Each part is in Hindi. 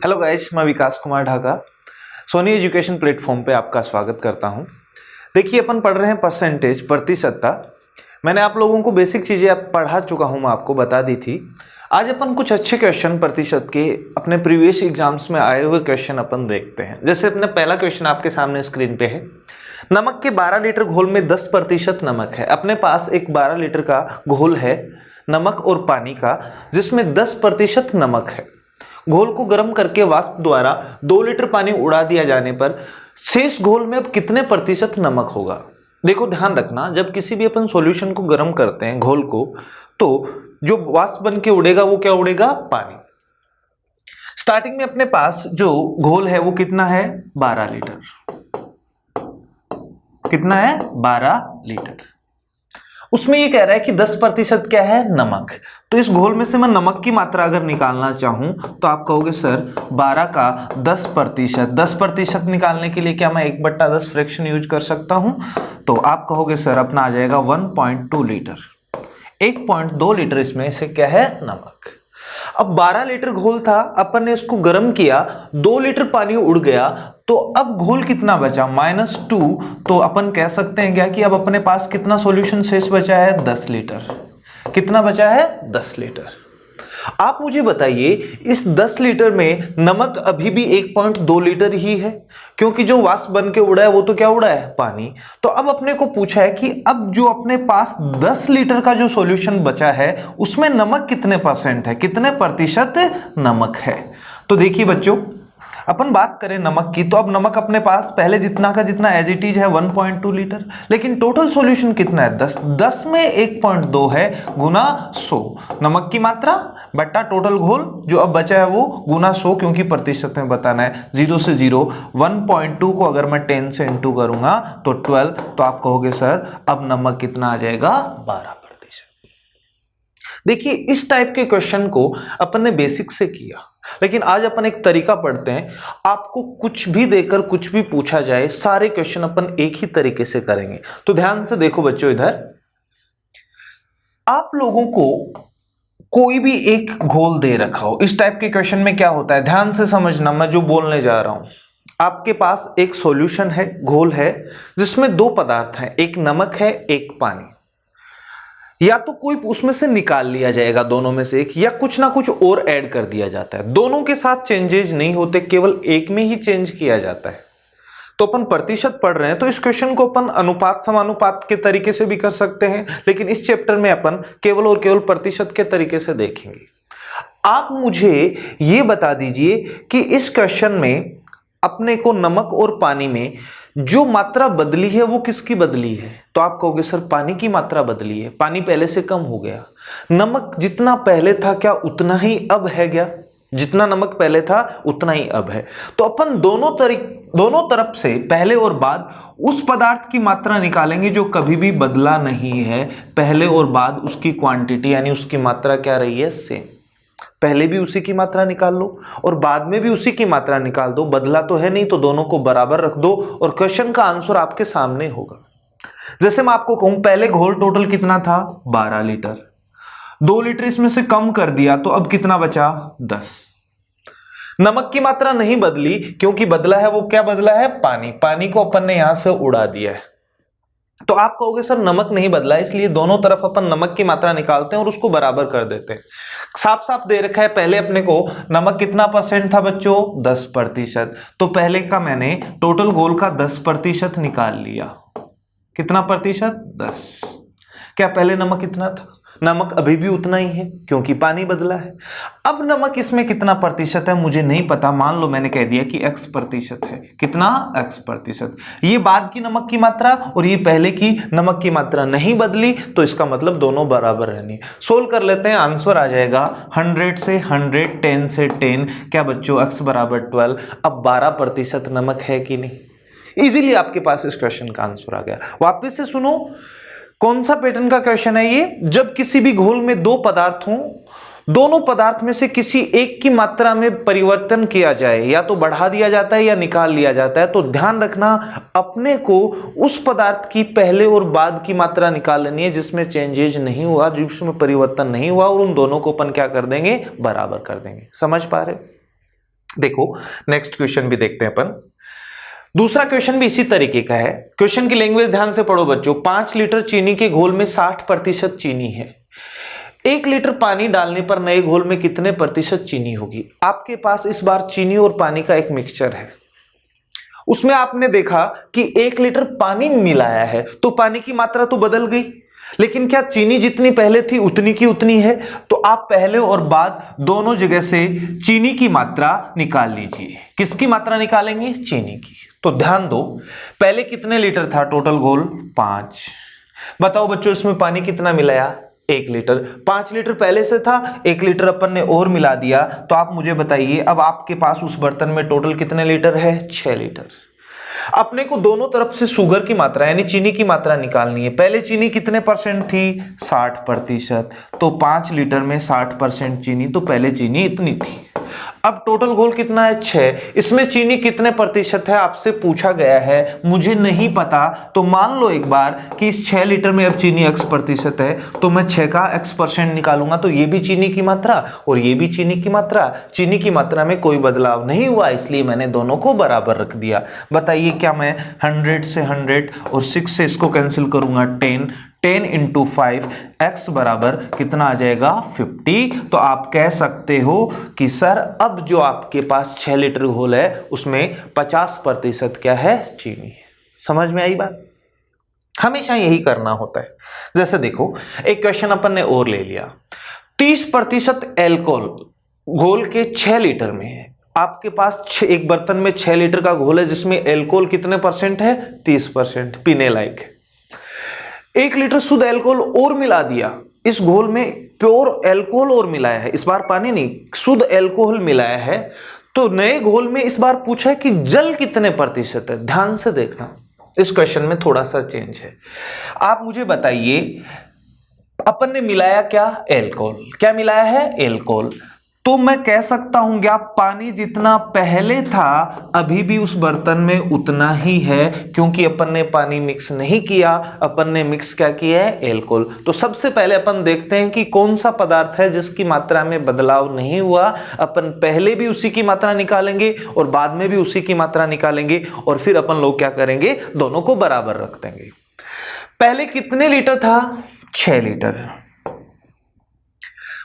हेलो गाइस, मैं विकास कुमार ढाका सोनी एजुकेशन प्लेटफॉर्म पे आपका स्वागत करता हूं। देखिए, अपन पढ़ रहे हैं परसेंटेज, प्रतिशतता। मैंने आप लोगों को बेसिक चीज़ें पढ़ा चुका हूं, मैं आपको बता दी थी। आज अपन कुछ अच्छे क्वेश्चन प्रतिशत के अपने प्रीवियस एग्जाम्स में आए हुए क्वेश्चन अपन देखते हैं। जैसे अपना पहला क्वेश्चन आपके सामने स्क्रीन पे है। नमक के 12 लीटर घोल में 10% नमक है। अपने पास एक 12 लीटर का घोल है नमक और पानी का, जिसमें 10% नमक है। घोल को गर्म करके वाष्प द्वारा 2 लीटर पानी उड़ा दिया जाने पर शेष घोल में अब कितने प्रतिशत नमक होगा। देखो, ध्यान रखना, जब किसी भी अपन सॉल्यूशन को गर्म करते हैं, घोल को, तो जो वाष्प बन के उड़ेगा वो क्या उड़ेगा? पानी। स्टार्टिंग में अपने पास जो घोल है वो कितना है? 12 लीटर। कितना है? 12 लीटर। उसमें ये कह रहा है कि 10% क्या है? नमक। तो इस घोल में से मैं नमक की मात्रा अगर निकालना चाहूं तो आप कहोगे सर 12 का 10%। 10% निकालने के लिए क्या मैं 1/10 फ्रैक्शन यूज कर सकता हूं? तो आप कहोगे सर अपना आ जाएगा 1.2 लीटर। 1.2 लीटर इसमें से क्या है? नमक। अब 12 लीटर घोल था, अपन ने इसको गर्म किया, 2 लीटर पानी उड़ गया, तो अब घोल कितना बचा? -2। तो अपन कह सकते हैं क्या कि अब अपने पास कितना सॉल्यूशन शेष बचा है? 10 लीटर। कितना बचा है? 10 लीटर। आप मुझे बताइए, इस 10 लीटर में नमक अभी भी 1.2 लीटर ही है, क्योंकि जो वाष्प बन के उड़ा है वो तो क्या उड़ा है? पानी। तो अब अपने को पूछा है कि अब जो अपने पास 10 लीटर का जो सॉल्यूशन बचा है उसमें नमक कितने % है, कितने प्रतिशत नमक है। तो देखिए बच्चों, अपन बात करें नमक की, तो अब नमक अपने पास पहले जितना का जितना एज इट इज है 1.2 लीटर, लेकिन टोटल सॉल्यूशन कितना है? 10 में 1.2 है गुना 100। नमक की मात्रा बट्टा टोटल घोल जो अब बचा है वो गुना 100, क्योंकि प्रतिशत में बताना है। 0 से 0, 1.2 को अगर मैं 10 से इंटू करूंगा तो 12। तो आप कहोगे सर अब नमक कितना आ जाएगा? 12%। देखिए, इस टाइप के क्वेश्चन को अपन ने बेसिक से किया, लेकिन आज अपन एक तरीका पढ़ते हैं। आपको कुछ भी देकर कुछ भी पूछा जाए, सारे क्वेश्चन अपन एक ही तरीके से करेंगे। तो ध्यान से देखो बच्चों, इधर आप लोगों को कोई भी एक घोल दे रखा हो, इस टाइप के क्वेश्चन में क्या होता है, ध्यान से समझना मैं जो बोलने जा रहा हूं। आपके पास एक सॉल्यूशन है, घोल है, जिसमें 2 पदार्थ हैं, एक नमक है, एक पानी। या तो कोई उसमें से निकाल लिया जाएगा, दोनों में से एक, या कुछ ना कुछ और ऐड कर दिया जाता है। दोनों के साथ चेंजेज नहीं होते, केवल एक में ही चेंज किया जाता है। तो अपन प्रतिशत पढ़ रहे हैं, तो इस क्वेश्चन को अपन अनुपात समानुपात के तरीके से भी कर सकते हैं, लेकिन इस चैप्टर में अपन केवल और केवल प्रतिशत के तरीके से देखेंगे। आप मुझे ये बता दीजिए कि इस क्वेश्चन में अपने को नमक और पानी में जो मात्रा बदली है वो किसकी बदली है? तो आप कहोगे सर पानी की मात्रा बदली है, पानी पहले से कम हो गया। नमक जितना पहले था क्या उतना ही अब है क्या? जितना नमक पहले था उतना ही अब है। तो अपन दोनों तरफ से पहले और बाद उस पदार्थ की मात्रा निकालेंगे जो कभी भी बदला नहीं है। पहले और बाद उसकी क्वांटिटी यानी उसकी मात्रा क्या रही है? सेम। पहले भी उसी की मात्रा निकाल लो और बाद में भी उसी की मात्रा निकाल दो, बदला तो है नहीं, तो दोनों को बराबर रख दो और क्वेश्चन का आंसर आपके सामने होगा। जैसे मैं आपको कहूं, पहले घोल टोटल कितना था? 12 लीटर। 2 लीटर इसमें से कम कर दिया तो अब कितना बचा? 10। नमक की मात्रा नहीं बदली, क्योंकि बदला है वो क्या बदला है? पानी। पानी को अपन ने यहां से उड़ा दिया है। तो आप कहोगे सर नमक नहीं बदला, इसलिए दोनों तरफ अपन नमक की मात्रा निकालते हैं और उसको बराबर कर देते हैं। साफ साफ दे रखा है, पहले अपने को नमक कितना % था बच्चों? 10%। तो पहले का मैंने टोटल घोल का 10% निकाल लिया। कितना प्रतिशत? 10। क्या पहले नमक इतना था? नमक अभी भी उतना ही है, क्योंकि पानी बदला है। अब नमक इसमें कितना प्रतिशत है मुझे नहीं पता, मान लो मैंने कह दिया कि X% है। कितना? X%। ये बाद की नमक की मात्रा और ये पहले की नमक की मात्रा नहीं बदली, तो इसका मतलब दोनों बराबर रहनी है। सोल्व कर लेते हैं, आंसर आ जाएगा 100 से 100, 10 से 10। क्या बच्चों? X = 12। अब 12% नमक है कि नहीं? इजीली आपके पास इस क्वेश्चन का आंसर आ गया। वापिस से सुनो, कौन सा पैटर्न का क्वेश्चन है ये? जब किसी भी घोल में 2 पदार्थ हों, दोनों पदार्थ में से किसी एक की मात्रा में परिवर्तन किया जाए, या तो बढ़ा दिया जाता है या निकाल लिया जाता है। तो ध्यान रखना, अपने को उस पदार्थ की पहले और बाद की मात्रा निकाल लेनी है जिसमें चेंजेज नहीं हुआ, जिसमें परिवर्तन नहीं हुआ, और उन दोनों को अपन क्या कर देंगे? बराबर कर देंगे। समझ पा रहे? देखो नेक्स्ट क्वेश्चन भी देखते हैं अपन। दूसरा क्वेश्चन भी इसी तरीके का है। क्वेश्चन की लैंग्वेज ध्यान से पढ़ो बच्चों। 5 लीटर चीनी के घोल में 60% चीनी है। 1 लीटर पानी डालने पर नए घोल में कितने प्रतिशत चीनी होगी? आपके पास इस बार चीनी और पानी का एक मिक्सचर है। उसमें आपने देखा कि 1 लीटर पानी मिलाया है तो पानी की मात्रा तो बदल गई, लेकिन क्या चीनी जितनी पहले थी उतनी की उतनी है? तो आप पहले और बाद दोनों जगह से चीनी की मात्रा निकाल लीजिए। किसकी मात्रा निकालेंगे? चीनी की। तो ध्यान दो, पहले कितने लीटर था टोटल घोल? 5। बताओ बच्चों इसमें पानी कितना मिलाया? 1 लीटर। 5 लीटर पहले से था, 1 लीटर अपन ने और मिला दिया। तो आप मुझे बताइए अब आपके पास उस बर्तन में टोटल कितने लीटर है? 6 लीटर। अपने को दोनों तरफ से शुगर की मात्रा यानी चीनी की मात्रा निकालनी है। पहले चीनी कितने परसेंट थी? 60%। तो 5 लीटर में 60% चीनी, तो पहले चीनी इतनी थी। अब टोटल घोल कितना है? 6। इसमें चीनी कितने प्रतिशत है आपसे पूछा गया है, मुझे नहीं पता। तो मान लो एक बार कि इस 6 लीटर में अब चीनी x% है, तो मैं 6 का x% निकालूंगा तो ये भी चीनी की मात्रा और ये भी चीनी की मात्रा। चीनी की मात्रा में कोई बदलाव नहीं हुआ, इसलिए मैंने दोनों को बराबर रख दिया। बताइए क्या मैं 100 से 100 और 6 से इसको कैंसिल करूंगा? 10 इंटू 5 x बराबर कितना आ जाएगा? 50। तो आप कह सकते हो कि सर अब जो आपके पास 6 लीटर घोल है उसमें 50% क्या है? चीनी है। समझ में आई बात? हमेशा यही करना होता है। जैसे देखो एक क्वेश्चन अपन ने और ले लिया। 30% एल्कोहल घोल के 6 लीटर में है। आपके पास एक बर्तन में 6 लीटर का घोल है जिसमें एल्कोहल कितने परसेंट है? 30%, पीने लायक है। 1 लीटर शुद्ध एल्कोहल और मिला दिया इस घोल में, प्योर एल्कोहल और मिलाया है, इस बार पानी नहीं, शुद्ध एल्कोहल मिलाया है। तो नए घोल में इस बार पूछा है कि जल कितने प्रतिशत है। ध्यान से देखना, इस क्वेश्चन में थोड़ा सा चेंज है। आप मुझे बताइए अपन ने मिलाया क्या? एल्कोहल। क्या मिलाया है? एल्कोहल। तो मैं कह सकता हूं क्या पानी जितना पहले था अभी भी उस बर्तन में उतना ही है, क्योंकि अपन ने पानी मिक्स नहीं किया, अपन ने मिक्स क्या किया है? एल्कोहल। तो सबसे पहले अपन देखते हैं कि कौन सा पदार्थ है जिसकी मात्रा में बदलाव नहीं हुआ। अपन पहले भी उसी की मात्रा निकालेंगे और बाद में भी उसी की मात्रा निकालेंगे और फिर अपन लोग क्या करेंगे? दोनों को बराबर रख देंगे। पहले कितने लीटर था? 6 लीटर।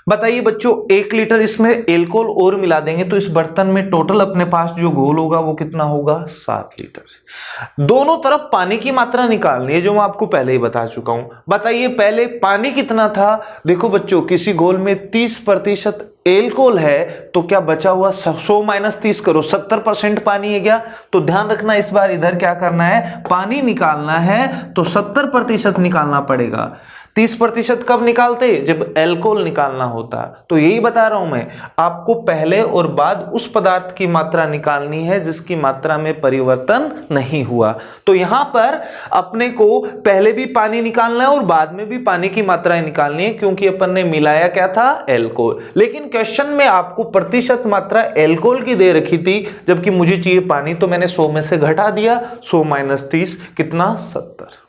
बताइए बच्चों 1 लीटर इसमें एल्कोहल और मिला देंगे तो इस बर्तन में टोटल अपने पास जो घोल होगा वो कितना होगा? 7 लीटर। दोनों तरफ पानी की मात्रा निकालनी है जो मैं आपको पहले ही बता चुका हूं। बताइए पहले पानी कितना था? देखो बच्चों किसी घोल में 30% एल्कोहल है तो क्या बचा हुआ? 100 माइनस 30 करो, 70% पानी है क्या? तो ध्यान रखना इस बार इधर क्या करना है? पानी निकालना है तो 70% निकालना पड़ेगा। 30% कब निकालते? जब एल्कोहल निकालना होता। तो यही बता रहा हूं मैं आपको, पहले और बाद उस पदार्थ की मात्रा निकालनी है जिसकी मात्रा में परिवर्तन नहीं हुआ। तो यहां पर अपने को पहले भी पानी निकालना है और बाद में भी पानी की मात्रा निकालनी है, क्योंकि अपन ने मिलाया क्या था? एल्कोहल। लेकिन क्वेश्चन में आपको प्रतिशत मात्रा एल्कोहल की दे रखी थी, जबकि मुझे चाहिए पानी, तो मैंने 100 में से घटा दिया। 100 माइनस 30 कितना? 70।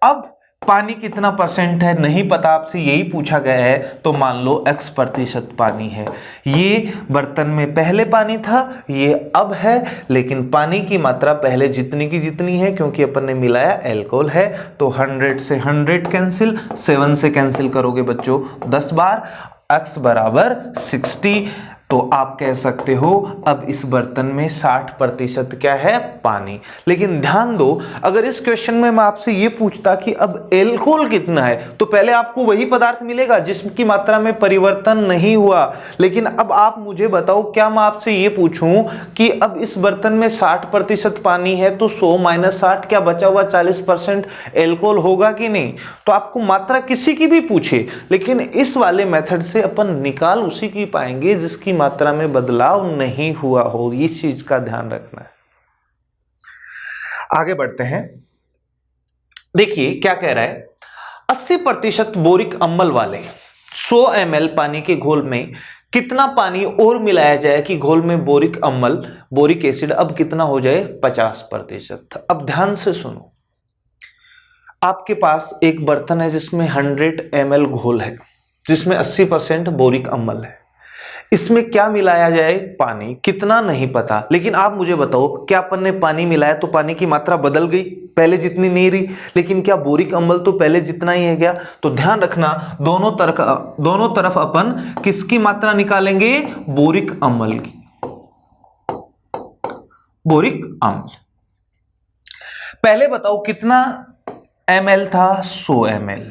अब पानी कितना परसेंट है नहीं पता, आपसे यही पूछा गया है, तो मान लो x% पानी है। ये बर्तन में पहले पानी था, ये अब है, लेकिन पानी की मात्रा पहले जितनी की जितनी है क्योंकि अपन ने मिलाया एल्कोहल है। तो 100 से 100 कैंसिल, 7 से कैंसिल करोगे बच्चों 10 बार, x बराबर 60। तो आप कह सकते हो अब इस बर्तन में 60% क्या है? पानी। लेकिन ध्यान दो, अगर इस क्वेश्चन में मैं आपसे ये पूछता कि अब एल्कोहल कितना है, तो पहले आपको वही पदार्थ मिलेगा जिसकी मात्रा में परिवर्तन नहीं हुआ। लेकिन अब आप मुझे बताओ, क्या मैं आपसे ये पूछूं कि अब इस बर्तन में 60% पानी है तो 100 माइनस 60 क्या बचा हुआ 40% एल्कोहल होगा कि नहीं? तो आपको मात्रा किसी की भी पूछे, लेकिन इस वाले मेथड से अपन निकाल उसी की पाएंगे जिसकी मात्रा में बदलाव नहीं हुआ हो। इस चीज का ध्यान रखना है। आगे बढ़ते हैं। देखिए क्या कह रहा है, 80% बोरिक अम्ल वाले 100 ml पानी के घोल में कितना पानी और मिलाया जाए कि घोल में बोरिक अम्ल, बोरिक एसिड अब कितना हो जाए? 50%। अब ध्यान से सुनो, आपके पास एक बर्तन है जिसमें 100 ml घोल है जिसमें 80% बोरिक अम्ल है। इसमें क्या मिलाया जाए, पानी, कितना नहीं पता, लेकिन आप मुझे बताओ क्या अपन ने पानी मिलाया तो पानी की मात्रा बदल गई, पहले जितनी नहीं रही, लेकिन क्या बोरिक अम्ल तो पहले जितना ही है क्या? तो ध्यान रखना दोनों तरफ अपन किसकी मात्रा निकालेंगे, बोरिक अम्ल की, बोरिक अम्ल। पहले बताओ कितना ml था, 100 ml।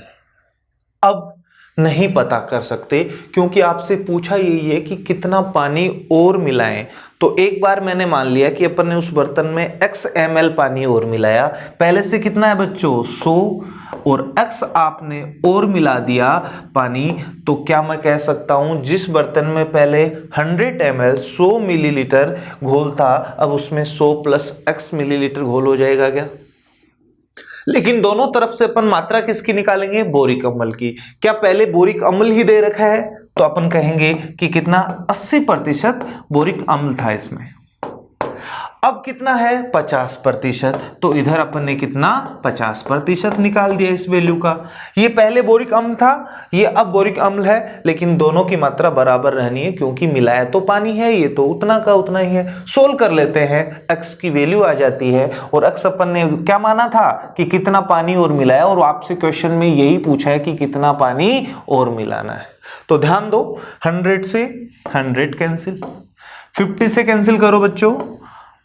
अब नहीं पता कर सकते क्योंकि आपसे पूछा यही है कि कितना पानी और मिलाएं। तो एक बार मैंने मान लिया कि अपन ने उस बर्तन में x ml पानी और मिलाया, पहले से कितना है बच्चों, 100, और x आपने और मिला दिया पानी, तो क्या मैं कह सकता हूं जिस बर्तन में पहले 100 ml 100 मिलीलीटर घोल था, अब उसमें 100 प्लस x मिलीलीटर घोल हो जाएगा क्या? लेकिन दोनों तरफ से अपन मात्रा किसकी निकालेंगे, बोरिक अम्ल की। क्या पहले बोरिक अम्ल ही दे रखा है, तो अपन कहेंगे कि कितना 80% बोरिक अम्ल था इसमें। अब कितना है, 50%, तो इधर अपन ने कितना 50% निकाल दिया इस वैल्यू का। ये पहले बोरिक अम्ल था, ये अब बोरिक अम्ल है, लेकिन दोनों की मात्रा बराबर रहनी है क्योंकि मिलाया तो पानी है, ये तो उतना का उतना ही है। सोल्व कर लेते हैं, x की वैल्यू आ जाती है, और x अपन ने क्या माना था कि कितना पानी और मिलाया, और आपसे क्वेश्चन में यही पूछा है कि कितना पानी और मिलाना है। तो ध्यान दो, 100 से 100 कैंसिल, 50 से कैंसिल करो बच्चों,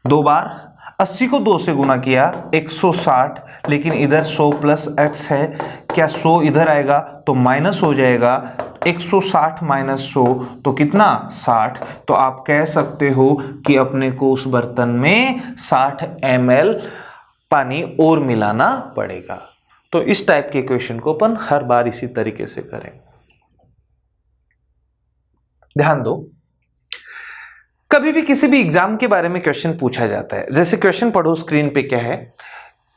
2 बार, 80 को 2 से गुना किया 160, लेकिन इधर 100 प्लस x है, क्या 100 इधर आएगा तो माइनस हो जाएगा, 160 माइनस 100 तो कितना 60। तो आप कह सकते हो कि अपने को उस बर्तन में 60 ml पानी और मिलाना पड़ेगा। तो इस टाइप के क्वेश्चन को अपन हर बार इसी तरीके से करें। ध्यान दो, कभी भी किसी भी एग्जाम के बारे में क्वेश्चन पूछा जाता है, जैसे क्वेश्चन पढ़ो स्क्रीन पे क्या है,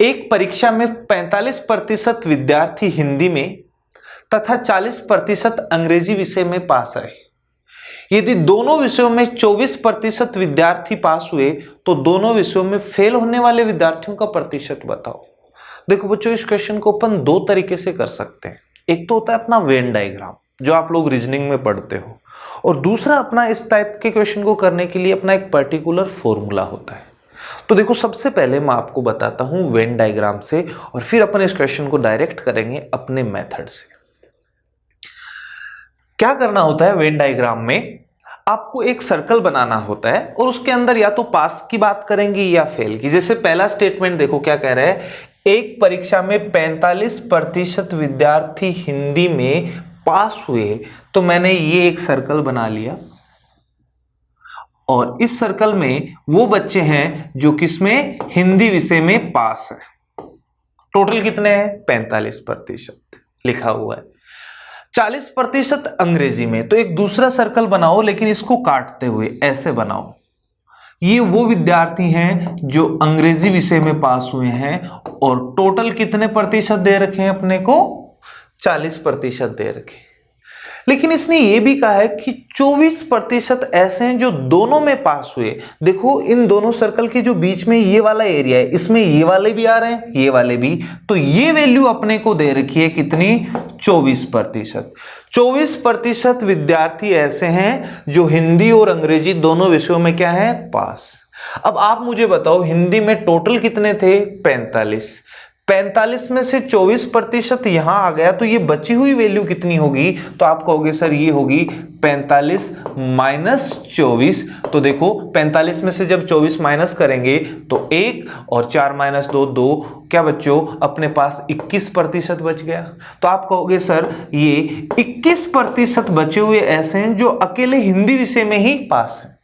एक परीक्षा में 45% विद्यार्थी हिंदी में तथा 40% अंग्रेजी विषय में पास आए। यदि दोनों विषयों में 24% विद्यार्थी पास हुए तो दोनों विषयों में फेल होने वाले विद्यार्थियों का प्रतिशत बताओ। देखो बच्चों, इस क्वेश्चन को अपन 2 तरीके से कर सकते हैं। एक तो होता है अपना वेन डायग्राम, जो आप लोग रीजनिंग में पढ़ते हो, और दूसरा अपना इस टाइप के क्वेश्चन को करने के लिए अपना एक पर्टिकुलर फॉर्मूला होता है। तो देखो, सबसे पहले मैं आपको बताता हूं वेन डायग्राम से, और फिर अपन इस क्वेश्चन को डायरेक्ट करेंगे अपने मेथड से। क्या करना होता है, वेन डायग्राम में आपको एक सर्कल बनाना होता है, और उसके अंदर या तो पास की बात करेंगे या फेल की। जैसे पहला स्टेटमेंट देखो क्या कह रहा है, एक परीक्षा में 45% विद्यार्थी हिंदी में पास हुए, तो मैंने ये एक सर्कल बना लिया, और इस सर्कल में वो बच्चे हैं जो किसमें, हिंदी विषय में पास है। टोटल कितने हैं, 45% लिखा हुआ है। 40% अंग्रेजी में, तो एक दूसरा सर्कल बनाओ, लेकिन इसको काटते हुए ऐसे बनाओ। ये वो विद्यार्थी हैं जो अंग्रेजी विषय में पास हुए हैं, और टोटल कितने प्रतिशत दे रखे हैं अपने को, 40% दे रखे। लेकिन इसने ये भी कहा है कि 24% ऐसे हैं जो दोनों में पास हुए। देखो, इन दोनों सर्कल के जो बीच में ये वाला एरिया है, इसमें ये वाले भी आ रहे हैं, ये वाले भी, तो ये वैल्यू अपने को दे रखी है कितनी, 24%। 24% विद्यार्थी ऐसे हैं जो हिंदी और अंग्रेजी दोनों विषयों में क्या है, पास। अब आप मुझे बताओ, हिंदी में टोटल कितने थे, 45 में से 24% यहां आ गया, तो ये बची हुई वैल्यू कितनी होगी, तो आप कहोगे सर ये होगी 45 माइनस 24। तो देखो, 45 में से जब 24 माइनस करेंगे तो 1 और 4 माइनस 2 2, क्या बच्चों अपने पास 21% बच गया। तो आप कहोगे सर ये 21% बचे हुए ऐसे हैं जो अकेले हिंदी विषय में ही पास हैं।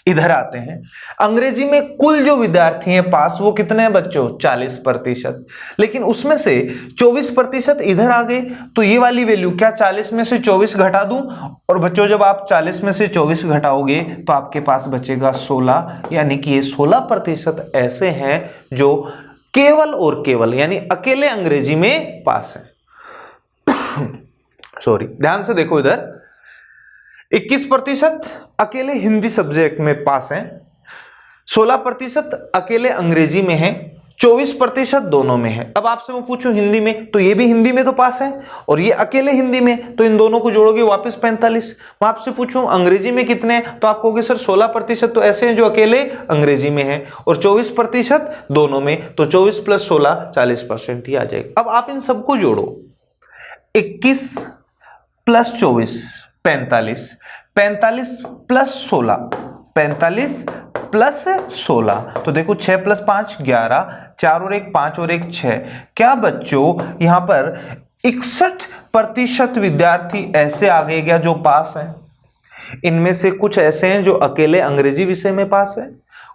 इधर आते हैं, अंग्रेजी में कुल जो विद्यार्थी हैं पास वो कितने हैं बच्चों, 40%, लेकिन उसमें से 24% इधर आ गए, तो ये वाली वैल्यू क्या 40 में से 24 घटा दूं, और बच्चों जब आप 40 में से 24 घटाओगे तो आपके पास बचेगा 16, यानी कि ये 16% ऐसे हैं जो केवल और केवल यानी अकेले अंग्रेजी में पास है। सॉरी, ध्यान से देखो, इधर 21% अकेले हिंदी सब्जेक्ट में पास हैं, 16% अकेले अंग्रेजी में हैं, 24% दोनों में है। अब आपसे मैं पूछूं हिंदी में, तो ये भी हिंदी में तो पास है और ये अकेले हिंदी में, तो इन दोनों को जोड़ोगे वापस 45। मैं आपसे पूछूं अंग्रेजी में कितने हैं, तो आप कहोगे सर 16% तो ऐसे हैं जो अकेले अंग्रेजी में है और 24% दोनों में, तो 24 + 16 40% ही आ जाएगा। अब आप इन सबको जोड़ो, 21 + 24 45, 45 + 16 45 + 16, तो देखो 6 + 5 11, 4 और 1 5 और 1 6। क्या बच्चों यहां पर 61% विद्यार्थी ऐसे आ गए क्या जो पास हैं? इनमें से कुछ ऐसे हैं जो अकेले अंग्रेजी विषय में पास हैं,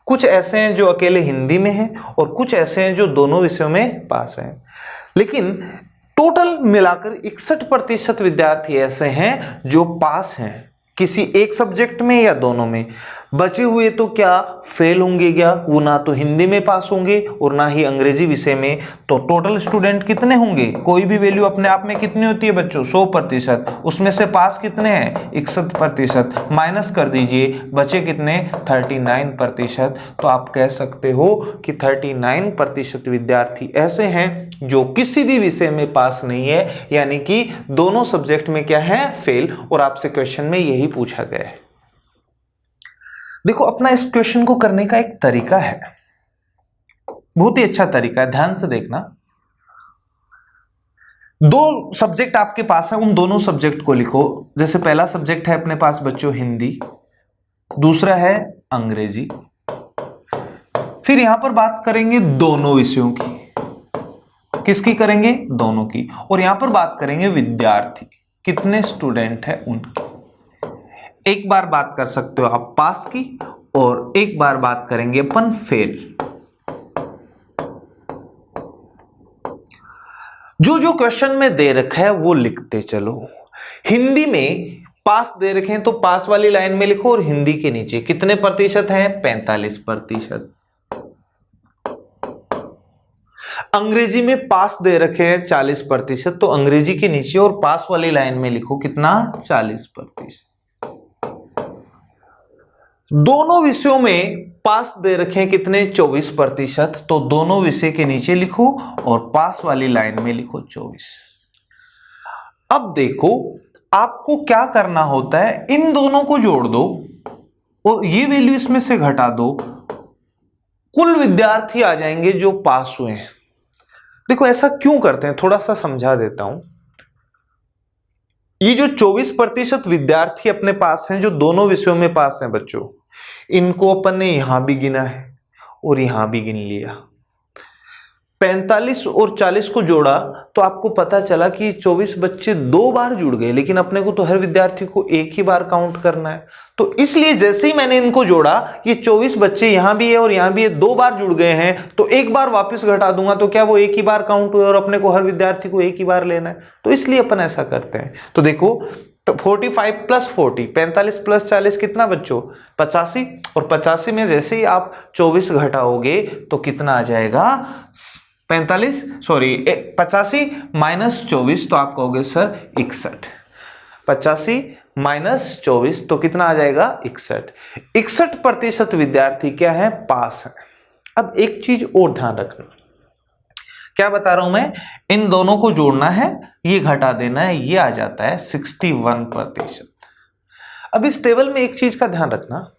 कुछ ऐसे हैं जो अकेले हिंदी में हैं और कुछ ऐसे हैं जो दोनों विषयों में पास हैं। लेकिन टोटल मिलाकर 61% विद्यार्थी ऐसे हैं जो पास हैं किसी एक सब्जेक्ट में या दोनों में। बचे हुए तो क्या फेल होंगे क्या? वो ना तो हिंदी में पास होंगे और ना ही अंग्रेजी विषय में। तो टोटल स्टूडेंट कितने होंगे? कोई भी वैल्यू अपने आप में कितनी होती है बच्चों? 100%। उसमें से पास कितने हैं? 61%। माइनस कर दीजिए, बचे कितने? 39%। तो आप कह सकते हो कि 39% विद्यार्थी ऐसे हैं जो किसी भी विषय में पास नहीं है, यानी कि दोनों सब्जेक्ट में क्या है? फेल। और आपसे क्वेश्चन में यही पूछा गया है। देखो अपना इस क्वेश्चन को करने का एक तरीका है, बहुत ही अच्छा तरीका है, ध्यान से देखना। दो सब्जेक्ट आपके पास है, उन दोनों सब्जेक्ट को लिखो। जैसे पहला सब्जेक्ट है अपने पास बच्चों हिंदी, दूसरा है अंग्रेजी। फिर यहां पर बात करेंगे दोनों विषयों की। किसकी करेंगे? दोनों की। और यहां पर बात करेंगे विद्यार्थी, कितने स्टूडेंट है उनकी। एक बार बात कर सकते हो आप पास की और एक बार बात करेंगे अपन फेल। जो जो क्वेश्चन में दे रखा है वो लिखते चलो। हिंदी में पास दे रखे हैं तो पास वाली लाइन में लिखो और हिंदी के नीचे कितने प्रतिशत हैं? 45%। अंग्रेजी में पास दे रखे हैं 40%, तो अंग्रेजी के नीचे और पास वाली लाइन में लिखो कितना? 40%। दोनों विषयों में पास दे रखे हैं कितने? 24%, तो दोनों विषय के नीचे लिखो और पास वाली लाइन में लिखो 24। अब देखो आपको क्या करना होता है, इन दोनों को जोड़ दो और ये वैल्यू इसमें से घटा दो, कुल विद्यार्थी आ जाएंगे जो पास हुए हैं। देखो ऐसा क्यों करते हैं, थोड़ा सा समझा देता हूं। ये जो 24% विद्यार्थी अपने पास हैं जो दोनों विषयों में पास हैं बच्चों, इनको अपन ने यहां भी गिना है और यहां भी गिन लिया। 45 और 40 को जोड़ा तो आपको पता चला कि 24 बच्चे 2 बार जुड़ गए, लेकिन अपने को तो हर विद्यार्थी को एक ही बार काउंट करना है। तो इसलिए जैसे ही मैंने इनको जोड़ा, ये 24 बच्चे यहां भी है और यहां भी है, 2 बार जुड़ गए हैं, तो एक बार वापस घटा दूंगा तो क्या वो एक ही बार काउंट हुए और अपने को हर विद्यार्थी को एक ही बार लेना है। तो इसलिए अपन ऐसा करते हैं। तो देखो 45 + 40, 45 + 40 कितना बच्चों? 85। और 85 में जैसे ही आप 24 घटाओगे तो कितना आ जाएगा? 85 - 24, तो आप कहोगे सर 61। 85 - 24 तो कितना आ जाएगा? 61। 61% विद्यार्थी क्या है? पास है। अब एक चीज और ध्यान रखना, क्या बता रहा हूं मैं, इन दोनों को जोड़ना है, ये घटा देना है, ये आ जाता है 61%। अब इस टेबल में एक चीज का ध्यान रखना,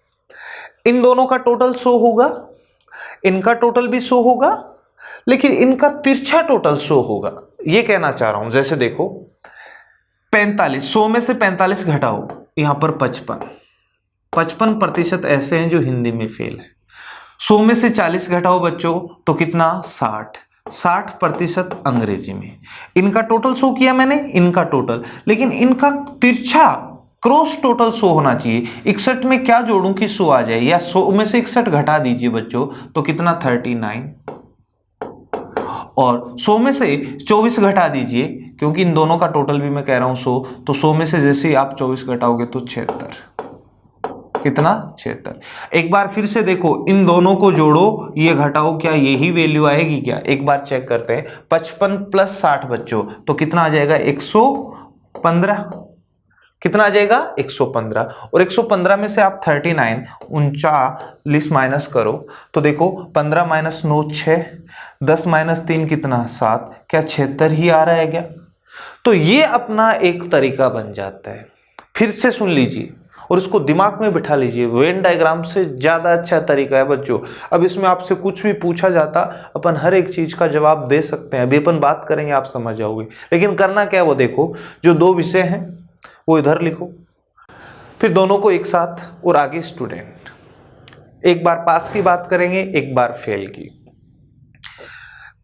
इन दोनों का टोटल 100 होगा, इनका टोटल भी 100 होगा, लेकिन इनका तिरछा टोटल 100 होगा। ये कहना चाह रहा हूं, जैसे देखो 45, 100 में से 45 घटाओ, यहां पर 55% ऐसे हैं जो हिंदी में फेल है। 100 में से 40 घटाओ बच्चों तो कितना? 60% अंग्रेजी में। इनका टोटल 100 किया मैंने, इनका टोटल, लेकिन इनका तिरछा क्रॉस टोटल 100 होना चाहिए। 61 में क्या जोड़ूं कि 100 आ जाए, या 100 में से 61 घटा दीजिए बच्चों तो कितना? 39। और 100 में से 24 घटा दीजिए, क्योंकि इन दोनों का टोटल भी मैं कह रहा हूं 100, तो 100 में से जैसे ही आप 24 घटाओगे तो 76। कितना? 76। एक बार फिर से देखो, इन दोनों को जोड़ो, ये घटाओ, क्या यही वैल्यू आएगी क्या? एक बार चेक करते हैं। 55 + 60 बच्चों तो कितना आ जाएगा? 115। कितना आ जाएगा 115, और 115 में से आप 39 39 माइनस करो तो देखो 15 माइनस 9 6, 10 माइनस 3 कितना 7, क्या 76 ही आ रहा है क्या? तो ये अपना एक तरीका बन जाता है। फिर से सुन लीजिए और इसको दिमाग में बिठा लीजिए, वेन डायग्राम से ज़्यादा अच्छा तरीका है बच्चों। अब इसमें आपसे कुछ भी पूछा जाता अपन हर एक चीज़ का जवाब दे सकते हैं। अभी अपन बात करेंगे आप समझ जाओगे, लेकिन करना क्या है वो देखो, जो दो विषय हैं वो इधर लिखो, फिर दोनों को एक साथ, और आगे स्टूडेंट। एक बार पास की बात करेंगे, एक बार फेल की।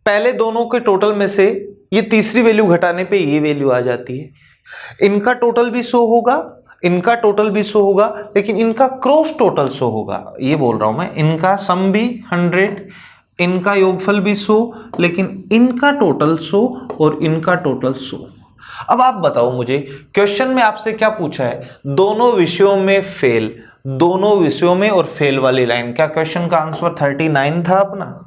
पहले दोनों के टोटल में से ये तीसरी वैल्यू घटाने पे ये वैल्यू आ जाती है। इनका टोटल भी शो होगा, इनका टोटल भी शो होगा, लेकिन इनका क्रॉस टोटल शो होगा। ये बोल रहा हूं मैं, इनका सम भी 100, इनका योगफल भी शो, लेकिन इनका टोटल शो और इनका टोटल शो। अब आप बताओ मुझे, क्वेश्चन में आपसे क्या पूछा है? दोनों विषयों में फेल, दोनों विषयों में और फेल वाली लाइन। क्या क्वेश्चन का आंसर 39 था अपना?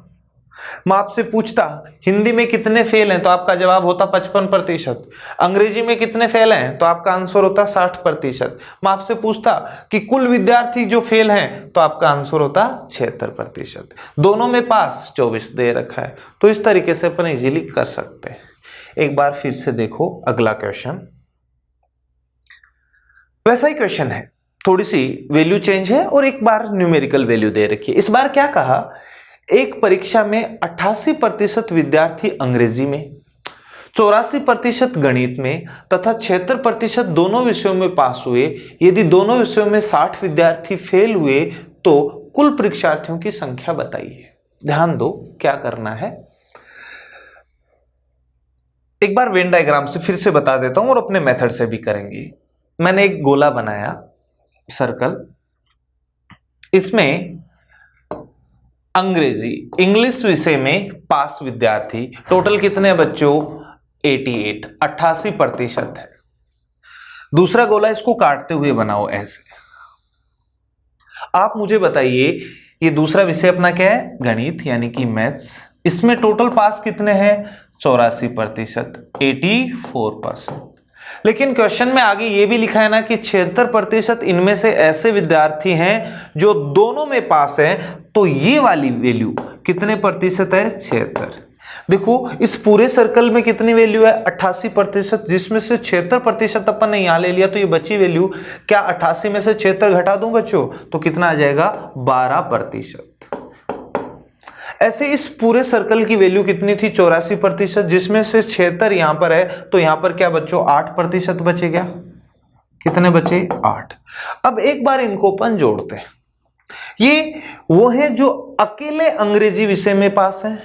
मैं आपसे पूछता हिंदी में कितने फेल हैं तो आपका जवाब होता 55%, अंग्रेजी में कितने फेल हैं तो आपका आंसर होता 60%। मैं आपसे पूछता कि कुल विद्यार्थी जो फेल हैं तो आपका आंसर होता 76%। दोनों में पास 24 दे रखा है, तो इस तरीके से अपन इजीली कर सकते हैं। एक बार फिर से देखो अगला क्वेश्चन, वैसा ही क्वेश्चन है, थोड़ी सी वैल्यू चेंज है और एक बार न्यूमेरिकल वैल्यू दे रखी है। इस बार क्या कहा, एक परीक्षा में 88% विद्यार्थी अंग्रेजी में, 84% गणित में तथा 76% दोनों विषयों में पास हुए। यदि दोनों विषयों में 60 विद्यार्थी फेल हुए तो कुल परीक्षार्थियों की संख्या बताइए। ध्यान दो क्या करना है, एक बार वेन डायग्राम से फिर से बता देता हूं और अपने मेथड से भी करेंगे। मैंने एक गोला बनाया, सर्कल, इसमें अंग्रेजी इंग्लिश विषय में पास विद्यार्थी टोटल कितने बच्चों 88, 88% है। दूसरा गोला इसको काटते हुए बनाओ ऐसे। आप मुझे बताइए ये दूसरा विषय अपना क्या है, गणित यानी कि मैथ्स, इसमें टोटल पास कितने हैं 84%, 84%। लेकिन क्वेश्चन में आगे ये भी लिखा है ना कि 76% इनमें से ऐसे विद्यार्थी हैं जो दोनों में पास हैं, तो ये वाली वैल्यू कितने प्रतिशत है 76। देखो इस पूरे सर्कल में कितनी वैल्यू है 88%, जिसमें से 76% अपन ने यहां ले लिया, तो ये बची वैल्यू क्या 88 में से 76 घटा दूं बच्चों तो कितना आ जाएगा 12%। ऐसे इस पूरे सर्कल की वैल्यू कितनी थी 84%, जिसमें से 76 यहां पर है, तो यहां पर क्या बच्चों 8% बचे। क्या कितने बचे 8। अब एक बार इनको अपन जोड़ते हैं, ये वो हैं जो अकेले अंग्रेजी विषय में पास हैं,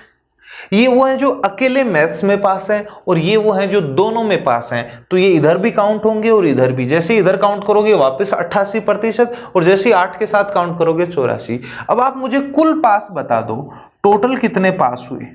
ये वो हैं जो अकेले मैथ्स में पास हैं, और ये वो हैं जो दोनों में पास हैं। तो ये इधर भी काउंट होंगे और इधर भी, जैसे इधर काउंट करोगे वापस 88% और जैसे 8 के साथ काउंट करोगे 84। अब आप मुझे कुल पास बता दो, टोटल कितने पास हुए।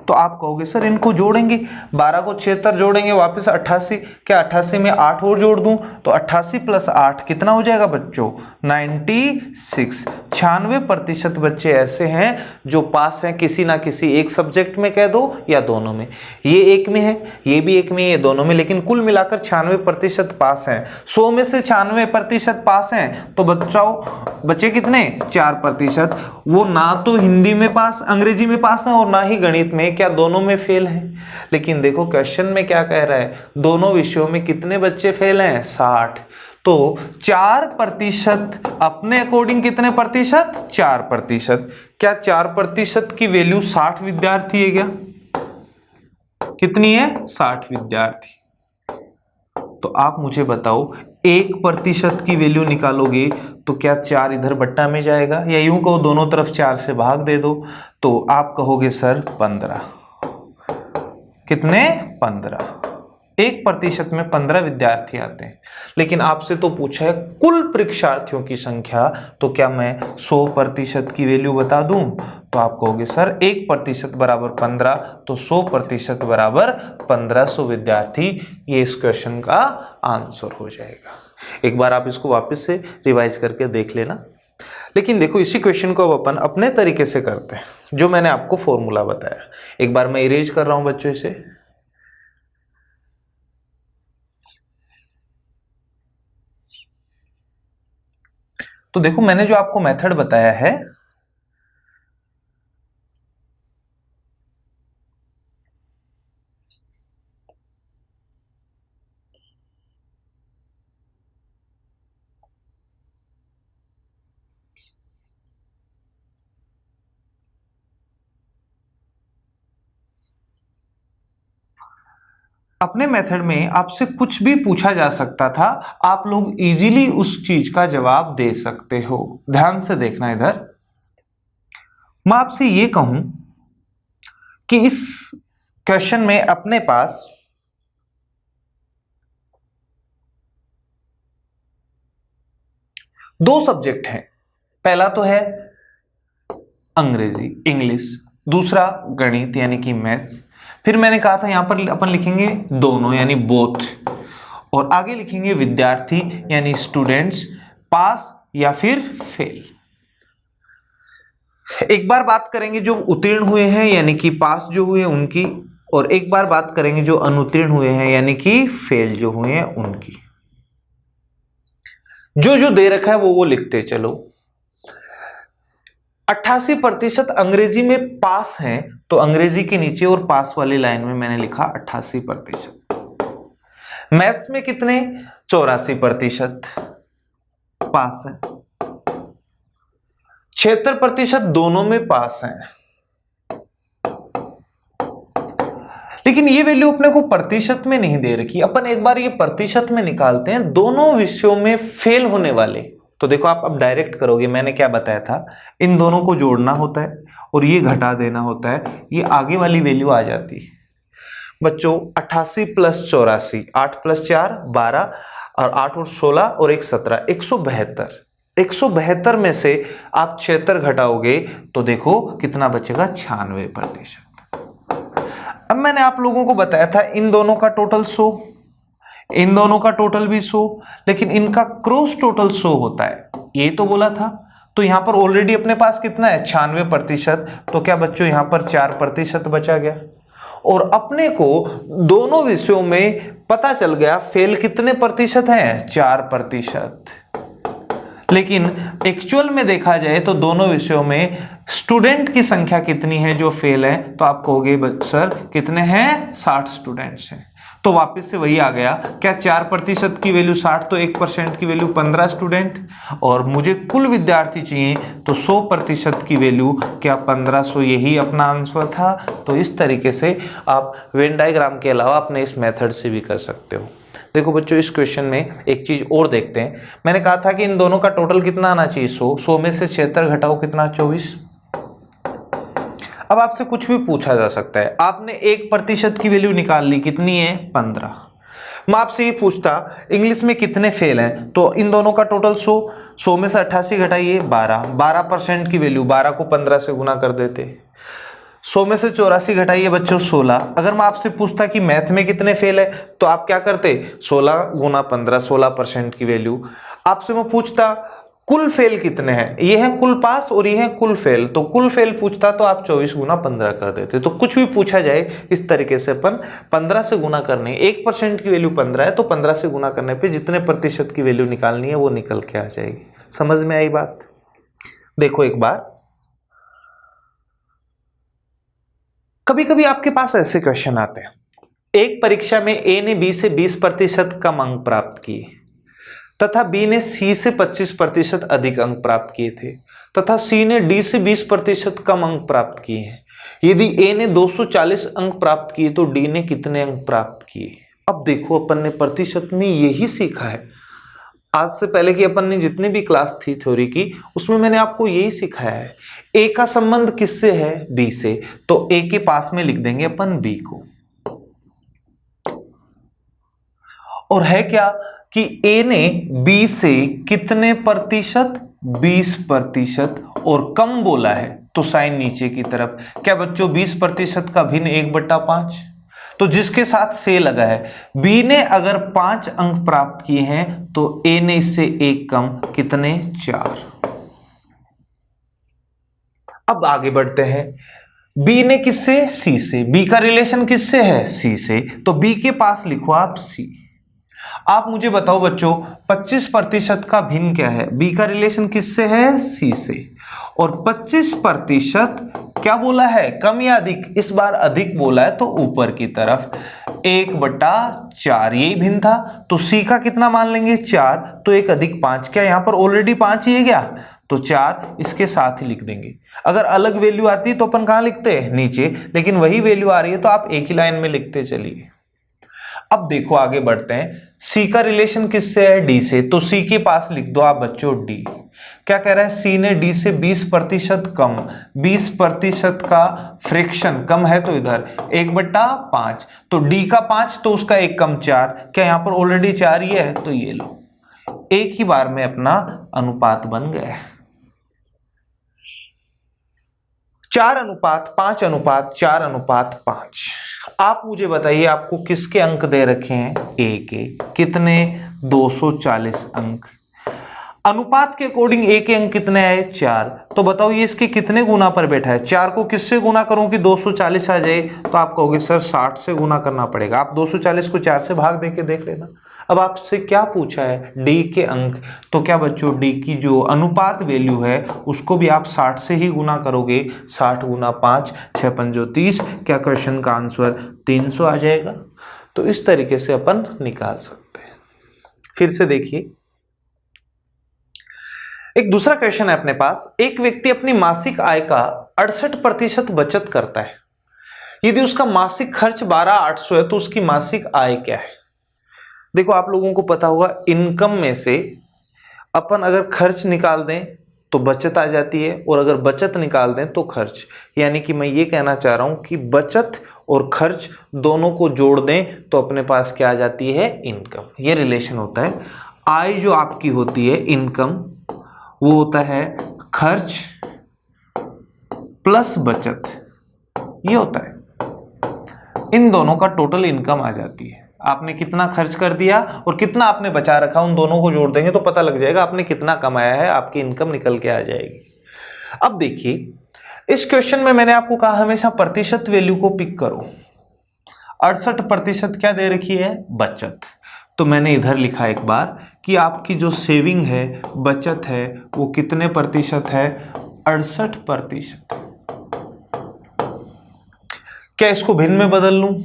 तो आप कहोगे सर इनको जोड़ेंगे, 12 को 76 जोड़ेंगे वापस 88, क्या 88 में 8 और जोड़ दूं तो 88 + 8 कितना हो जाएगा बच्चों 96। 96% बच्चे ऐसे हैं जो पास हैं किसी ना किसी एक सब्जेक्ट में, कह दो या दोनों में। ये एक में है, ये भी एक में है, ये दोनों में, लेकिन कुल मिलाकर 96% पास हैं। 100 में से 96% पास हैं तो बच्चे कितने 4%। वो ना तो हिंदी में पास, अंग्रेजी में पास हैं और ना ही गणित में, क्या दोनों में फेल हैं। लेकिन देखो क्वेश्चन में क्या कह रहा है, दोनों विषयों में कितने बच्चे फेल हैं 60, तो 4% अपने अकॉर्डिंग कितने प्रतिशत 4%। क्या 4% की वैल्यू 60 विद्यार्थी है क्या, कितनी है 60 विद्यार्थी। तो आप मुझे बताओ 1% की वैल्यू निकालोगे तो क्या 4 इधर बट्टा में जाएगा, या यूं कहो दोनों तरफ 4 से भाग दे दो, तो आप कहोगे सर 15। कितने 15। 1% में 15 विद्यार्थी आते हैं। लेकिन आपसे तो पूछा है कुल परीक्षार्थियों की संख्या, तो क्या मैं 100% की वैल्यू बता दूं तो आप कहोगे सर 1% बराबर 15, तो 100% बराबर 1500 विद्यार्थी। ये इस क्वेश्चन का आंसर हो जाएगा। एक बार आप इसको वापस से रिवाइज करके देख लेना। लेकिन देखो इसी क्वेश्चन को अब अपन अपने तरीके से करते हैं, जो मैंने आपको फॉर्मूला बताया। एक बार मैं इरेज कर रहा हूं बच्चों इसे। तो देखो मैंने जो आपको मेथड बताया है अपने मेथड में आपसे कुछ भी पूछा जा सकता था, आप लोग इजीली उस चीज का जवाब दे सकते हो। ध्यान से देखना इधर, मैं आपसे ये कहूं कि इस क्वेश्चन में अपने पास दो सब्जेक्ट हैं। पहला तो है अंग्रेजी इंग्लिश, दूसरा गणित यानी कि मैथ्स। फिर मैंने कहा था यहां पर अपन लिखेंगे दोनों यानी बोथ, और आगे लिखेंगे विद्यार्थी यानी स्टूडेंट्स, पास या फिर फेल। एक बार बात करेंगे जो उत्तीर्ण हुए हैं यानी कि पास जो हुए उनकी, और एक बार बात करेंगे जो अनुत्तीर्ण हुए हैं यानी कि फेल जो हुए हैं उनकी। जो जो दे रखा है वो लिखते चलो। 88% अंग्रेजी में पास हैं, तो अंग्रेजी के नीचे और पास वाली लाइन में मैंने लिखा 88%। मैथ्स में कितने? 84% पास हैं। 76% दोनों में पास हैं। लेकिन ये वैल्यू अपने को प्रतिशत में नहीं दे रखी, अपन एक बार ये प्रतिशत में निकालते हैं दोनों विषयों में फेल होने वाले। तो देखो आप अब डायरेक्ट करोगे, मैंने क्या बताया था, इन दोनों को जोड़ना होता है और ये घटा देना होता है, ये आगे वाली वैल्यू आ जाती है। बच्चों 88 + 84, 8 + 4 12, और 8 और 16 और 1 17, 172। 172 में से आप 76 घटाओगे तो देखो कितना बचेगा, 96%। अब मैंने आप लोगों को बताया था इन दोनों का टोटल 100, इन दोनों का टोटल भी 100, लेकिन इनका क्रॉस टोटल 100 होता है, ये तो बोला था। तो यहां पर ऑलरेडी अपने पास कितना है, 96%। तो क्या बच्चों यहां पर 4% बचा गया, और अपने को दोनों विषयों में पता चल गया फेल कितने प्रतिशत हैं, 4%। लेकिन एक्चुअल में देखा जाए तो दोनों विषयों में स्टूडेंट की संख्या कितनी है जो फेल है, तो आप कहोगे सर कितने हैं, 60 स्टूडेंट्स हैं। तो वापस से वही आ गया, क्या 4% की वैल्यू 60, तो 1% की वैल्यू 15 स्टूडेंट, और मुझे कुल विद्यार्थी चाहिए तो 100% की वैल्यू क्या 1500, यही अपना आंसर था। तो इस तरीके से आप वेन डायग्राम के अलावा अपने इस मेथड से भी कर सकते हो। देखो बच्चों इस क्वेश्चन में एक चीज और देखते हैं। मैंने कहा था कि इन दोनों का टोटल कितना आना चाहिए, 100 में से 76 घटाओ कितना, 24। अब आपसे कुछ भी पूछा जा सकता है, आपने 1% की वैल्यू निकाल ली, कितनी है, 15। मैं आपसे ये पूछता इंग्लिश में कितने फेल हैं, तो इन दोनों का टोटल 100 में से 88 घटाइए 12% की वैल्यू, 12 को 15 से गुना कर देते। 100 में से 84 घटाइए बच्चों 16। अगर मैं आपसे पूछता कि मैथ में कितने फेल है, तो आप क्या करते, 16 गुना 15, 16% की वैल्यू। आपसे मैं पूछता कुल फेल कितने हैं, ये हैं कुल पास और ये हैं कुल फेल, तो कुल फेल पूछता तो आप 24 गुना 15 कर देते। तो कुछ भी पूछा जाए इस तरीके से अपन 15 से गुना करने, 1% की वैल्यू 15 है तो 15 से गुना करने पे जितने प्रतिशत की वैल्यू निकालनी है वो निकल के आ जाएगी। समझ में आई बात? देखो एक बार, कभी कभी आपके पास ऐसे क्वेश्चन आते हैं, एक परीक्षा में ए ने बी से 20% कम अंक प्राप्त किए तथा बी ने सी से 25% अधिक अंक प्राप्त किए थे, तथा सी ने डी से 20% कम अंक प्राप्त किए हैं। यदि ए ने 240 अंक प्राप्त किए तो डी ने कितने अंक प्राप्त किए। अब देखो अपन ने प्रतिशत में यही सीखा है, आज से पहले की अपन ने जितनी भी क्लास थी थ्योरी की, उसमें मैंने आपको यही सिखाया है। ए का संबंध किससे है, बी से, तो ए के पास में लिख देंगे अपन बी को, और है क्या कि ए ने बी से कितने प्रतिशत, 20%, और कम बोला है तो साइन नीचे की तरफ। क्या बच्चों 20% का भिन्न 1/5, तो जिसके साथ से लगा है, बी ने अगर 5 अंक प्राप्त किए हैं तो ए ने इससे 1 कम, कितने, 4। अब आगे बढ़ते हैं, बी ने किससे, सी से, बी का रिलेशन किससे है, सी से, तो बी के पास लिखो आप सी। आप मुझे बताओ बच्चों 25% का भिन्न क्या है? बी का रिलेशन किससे है? सी से। और 25% क्या बोला है? कम या अधिक? इस बार अधिक बोला है तो ऊपर की तरफ 1/4 यही भिन्न था। तो सी का कितना मान लेंगे? 4। तो 1 अधिक 5, क्या यहां पर ऑलरेडी 5 ही है क्या? तो 4 इसके साथ ही लिख देंगे। अगर अलग वैल्यू आती तो अपन कहां लिखते हैं? नीचे। लेकिन वही वैल्यू आ रही है तो आप एक ही लाइन में लिखते चलिए। अब देखो आगे बढ़ते हैं। सी का रिलेशन किससे है? डी से। तो सी के पास लिख दो आप बच्चों डी। क्या कह रहा है? सी ने डी से 20% कम, 20% का फ्रैक्शन कम है तो इधर 1/5। तो डी का 5 तो उसका 1 कम 4, क्या यहां पर ऑलरेडी 4 ही है? तो ये लो, एक ही बार में अपना अनुपात बन गया है। 4:5:4:5। आप मुझे बताइए आपको किसके अंक दे रखे हैं? ए के। कितने? 240 अंक। अनुपात के अकॉर्डिंग ए के अंक कितने आए? 4। तो बताओ ये इसके कितने गुना पर बैठा है? 4 को किससे गुना करूं कि 240 आ जाए? तो आप कहोगे सर 60 से गुना करना पड़ेगा। आप 240 को 4 से भाग देके देख लेना। अब आपसे क्या पूछा है? डी के अंक। तो क्या बच्चों डी की जो अनुपात वैल्यू है उसको भी आप 60 से ही गुना करोगे। 60 गुना 5, 6 पंजो 30। क्या क्वेश्चन का आंसर 300 आ जाएगा? तो इस तरीके से अपन निकाल सकते हैं। फिर से देखिए, एक दूसरा क्वेश्चन है अपने पास। एक व्यक्ति अपनी मासिक आय का 68% बचत करता है। यदि उसका मासिक खर्च 12,800 है तो उसकी मासिक आय क्या है? देखो आप लोगों को पता होगा इनकम में से अपन अगर खर्च निकाल दें तो बचत आ जाती है, और अगर बचत निकाल दें तो खर्च। यानी कि मैं ये कहना चाह रहा हूं कि बचत और खर्च दोनों को जोड़ दें तो अपने पास क्या आ जाती है? इनकम। ये रिलेशन होता है। आय जो आपकी होती है इनकम, वो होता है खर्च प्लस बचत, ये होता है। इन दोनों का टोटल इनकम आ जाती है। आपने कितना खर्च कर दिया और कितना आपने बचा रखा, उन दोनों को जोड़ देंगे तो पता लग जाएगा आपने कितना कमाया है, आपकी इनकम निकल के आ जाएगी। अब देखिए इस क्वेश्चन में मैंने आपको कहा हमेशा प्रतिशत वैल्यू को पिक करो। 68% क्या दे रखी है? बचत। तो मैंने इधर लिखा एक बार कि आपकी जो सेविंग है, बचत है, वो कितने प्रतिशत है? 68%। क्या इसको भिन्न में बदल लूं?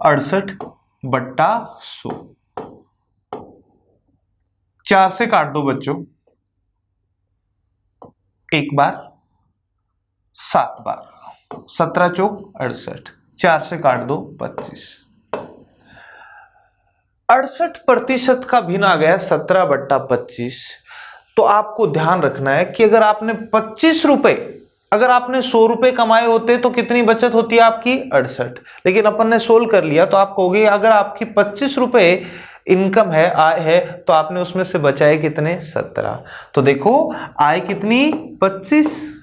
68/100। 4 से काट दो बच्चों, एक बार 7 बार, 17 चौक 68। 4 से काट दो 25। 68% का भिन्न आ गया 17/25। तो आपको ध्यान रखना है कि अगर आपने 25 रुपए, अगर आपने 100 रुपए कमाए होते तो कितनी बचत होती है आपकी? 68। लेकिन अपन ने सोल्व कर लिया तो आप कहोगे अगर आपकी 25 रुपए इनकम है, आय है, तो आपने उसमें से बचाए कितने? 17। तो देखो आय कितनी? 25।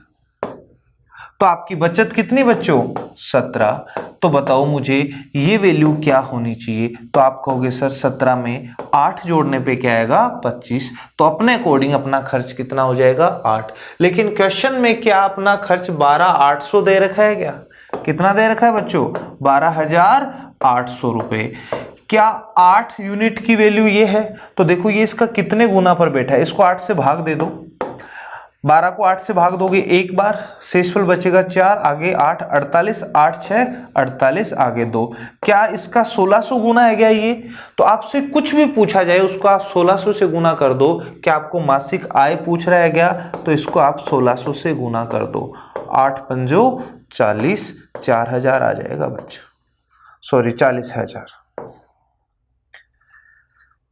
तो आपकी बचत कितनी बच्चों? 17। तो बताओ मुझे ये वैल्यू क्या होनी चाहिए? तो आप कहोगे सर 17 में 8 जोड़ने पे क्या आएगा? 25। तो अपने अकॉर्डिंग अपना खर्च कितना हो जाएगा? 8। लेकिन क्वेश्चन में क्या अपना खर्च 12,800 दे रखा है? क्या कितना दे रखा है बच्चों? 12,800 रुपए। क्या 8 यूनिट की वैल्यू ये है? तो देखो ये इसका कितने गुना पर बैठा है, इसको 8 से भाग दे दो। 12 को 8 से भाग दोगे एक बार, शेषफल बचेगा 4, आगे 8, 48, 8 6 48, आगे 2। क्या इसका 1600 गुना है क्या ये? तो आपसे कुछ भी पूछा जाए उसको आप 1600 से गुना कर दो। क्या आपको मासिक आय पूछ रहा है क्या? तो इसको आप 1600 से गुना कर दो। 8 पंजो 40, 4000 आ जाएगा बच्चा, सॉरी 40,000।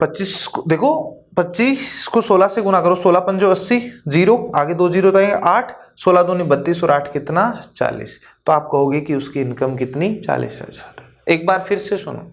25 को देखो, 25 को 16 से गुना करो, 16 पंजो 80, 0 आगे 2 जीरो तो 8, 16 दूनी 32 और 8 कितना? 40। तो आप कहोगे कि उसकी इनकम कितनी? 40,000। एक बार फिर से सुनो,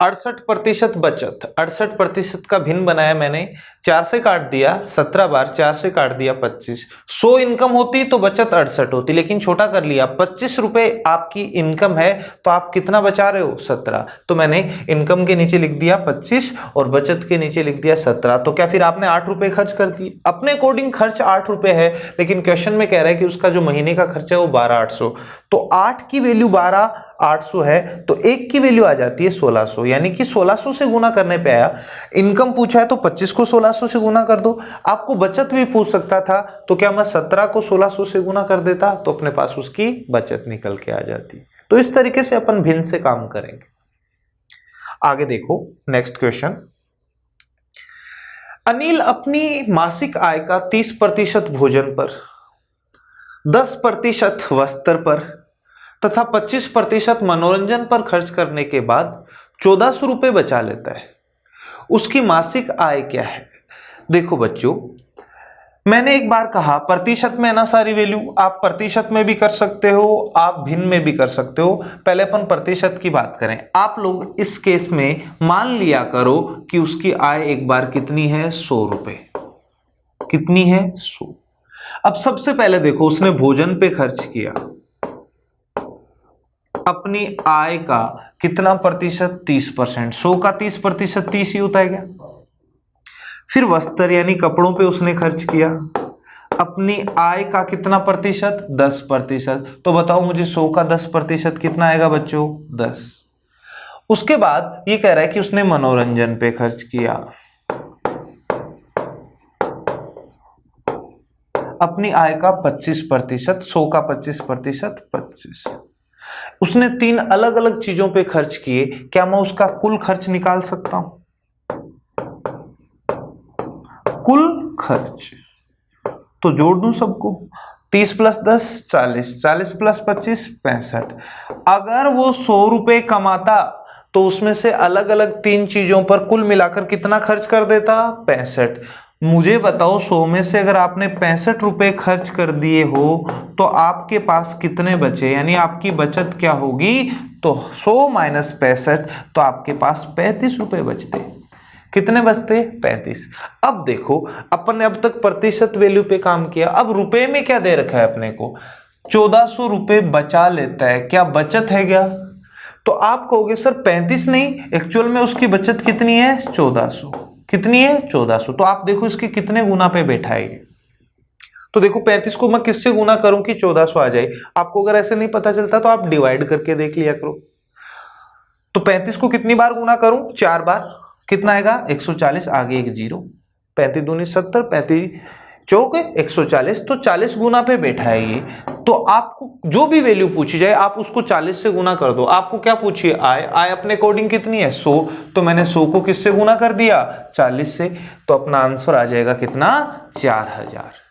68% बचत, 68% का भिन्न बनाया मैंने, 4 से काट दिया 17 बार, 4 से काट दिया 25। 100 इनकम होती तो बचत 68 होती, लेकिन छोटा कर लिया। 25 रुपए आपकी इनकम है तो आप कितना बचा रहे हो? 17। तो मैंने इनकम के नीचे लिख दिया 25 और बचत के नीचे लिख दिया 17। तो क्या फिर आपने 8 रुपए खर्च कर दिए? अपने अकॉर्डिंग खर्च 8 रुपए है, लेकिन क्वेश्चन में कह रहा है कि उसका जो महीने का खर्चा है वो 12,800। तो 8 की वैल्यू 12 800 है तो 1 की वैल्यू आ जाती है 1600, यानी कि 1600 से गुना करने पे आया। इनकम पूछा है तो 25 को 1600 से गुना कर दो। आपको बचत भी पूछ सकता था तो क्या मैं 17 को 1600 से गुना कर देता तो अपने पास उसकी बचत निकल के आ जाती। तो इस तरीके से अपन भिन्न से काम करेंगे। आगे देखो नेक्स्ट क्वेश्चन। अनिल अपनी मासिक आय का 30% भोजन पर, 10% वस्त्र पर तथा 25% मनोरंजन पर खर्च करने के बाद 1400 रुपये बचा लेता है। उसकी मासिक आय क्या है? देखो बच्चों, मैंने एक बार कहा प्रतिशत में है ना सारी वैल्यू, आप प्रतिशत में भी कर सकते हो, आप भिन्न में भी कर सकते हो। पहले अपन प्रतिशत की बात करें। आप लोग इस केस में मान लिया करो कि उसकी आय एक बार कितनी है, 100 रुपए। कितनी है? 100। अब सबसे पहले देखो उसने भोजन पे खर्च किया, अपनी आय का कितना प्रतिशत? 30%। 100 का 30% 30 ही होता है क्या? फिर वस्त्र यानी कपड़ों पे उसने खर्च किया, अपनी आय का कितना प्रतिशत? 10%। तो बताओ मुझे 100 का 10% कितना आएगा बच्चों? 10। उसके बाद ये कह रहा है कि उसने मनोरंजन पे खर्च किया, अपनी आय का 25%। 100 का 25%, 25। उसने 3 अलग अलग चीजों पे खर्च किए। क्या मैं उसका कुल खर्च निकाल सकता हूं? कुल खर्च तो जोड़ दूं सबको, 30 + 10 40, 40 + 25 65। अगर वो 100 रुपए कमाता तो उसमें से अलग अलग 3 चीजों पर कुल मिलाकर कितना खर्च कर देता? 65। मुझे बताओ 100 में से अगर आपने 65 रुपए खर्च कर दिए हो तो आपके पास कितने बचे, यानी आपकी बचत क्या होगी? तो 100 - 65 तो आपके पास 35 रुपए बचते। कितने बचते? 35। अब देखो अपन ने अब तक प्रतिशत वैल्यू पे काम किया, अब रुपए में क्या दे रखा है अपने को? 1400 रुपए बचा लेता है। क्या बचत है क्या? तो आप कहोगे सर 35 नहीं, एक्चुअल में उसकी बचत कितनी है? 1400। कितनी है? 1400। तो आप देखो इसके कितने गुना पे बैठा है। तो देखो 35 को मैं किससे गुना करूं कि 1400 आ जाए। आपको अगर ऐसे नहीं पता चलता तो आप डिवाइड करके देख लिया करो। तो 35 को कितनी बार गुना करूं? 4 बार। कितना आएगा? 140। आगे एक 0। 35 दूनी 70, 35 चौक 140। तो 40 गुना पे बैठा है ये। तो आपको जो भी वैल्यू पूछी जाए आप उसको 40 से गुना कर दो। आपको क्या पूछिए? आय। आय अपने अकॉर्डिंग कितनी है? 100। तो मैंने 100 को किससे गुना कर दिया? 40 से। तो अपना आंसर आ जाएगा कितना? 4000।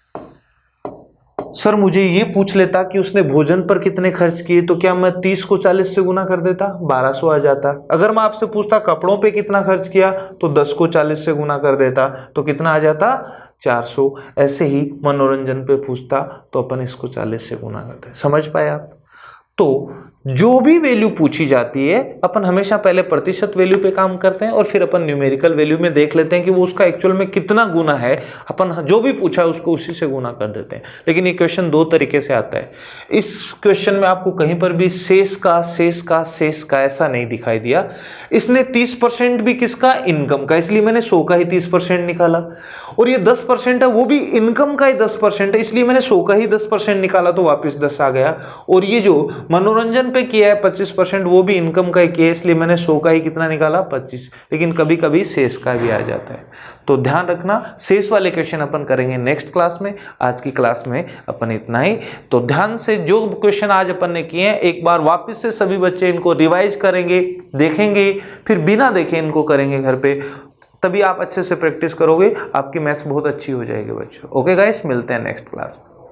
सर मुझे ये पूछ लेता कि उसने भोजन पर कितने खर्च किए तो क्या मैं 30 को 40 से गुना कर देता? 1200 आ जाता। अगर मैं आपसे पूछता कपड़ों पे कितना खर्च किया तो 10 को 40 से गुना कर देता तो कितना आ जाता? 400। ऐसे ही मनोरंजन पे पूछता तो अपन इसको 40 से गुना करते। समझ पाए आप? तो जो भी वैल्यू पूछी जाती है अपन हमेशा पहले प्रतिशत वैल्यू पे काम करते हैं और फिर अपन न्यूमेरिकल वैल्यू में देख लेते हैं कि वो उसका एक्चुअल में कितना गुना है। अपन जो भी पूछा है उसको उसी से गुना कर देते हैं। लेकिन ये क्वेश्चन 2 तरीके से आता है। इस क्वेश्चन में आपको कहीं पर भी शेष का ऐसा नहीं दिखाई दिया। इसने 30% भी किसका? इनकम का, इसलिए मैंने 100 का ही 30% निकाला। और ये 10% है वो भी इनकम का ही 10% है, इसलिए मैंने 100 का ही 10% निकाला तो वापस 10 आ गया। और ये जो मनोरंजन पे किया है 25% वो भी इनकम का ही किया है, इसलिए मैंने 100 का ही कितना निकाला? 25। लेकिन कभी कभी शेष का भी आ जाता है। तो ध्यान रखना, शेष वाले क्वेश्चन अपन करेंगे नेक्स्ट क्लास में। आज की क्लास में अपन इतना ही। तो ध्यान से जो क्वेश्चन आज अपन ने किए हैं एक बार वापस से सभी बच्चे इनको रिवाइज करेंगे, देखेंगे, फिर बिना देखे इनको करेंगे घर पे। तभी आप अच्छे से प्रैक्टिस करोगे, आपकी मैथ्स बहुत अच्छी हो जाएगी बच्चों। ओके गाइस, मिलते हैं नेक्स्ट क्लास में।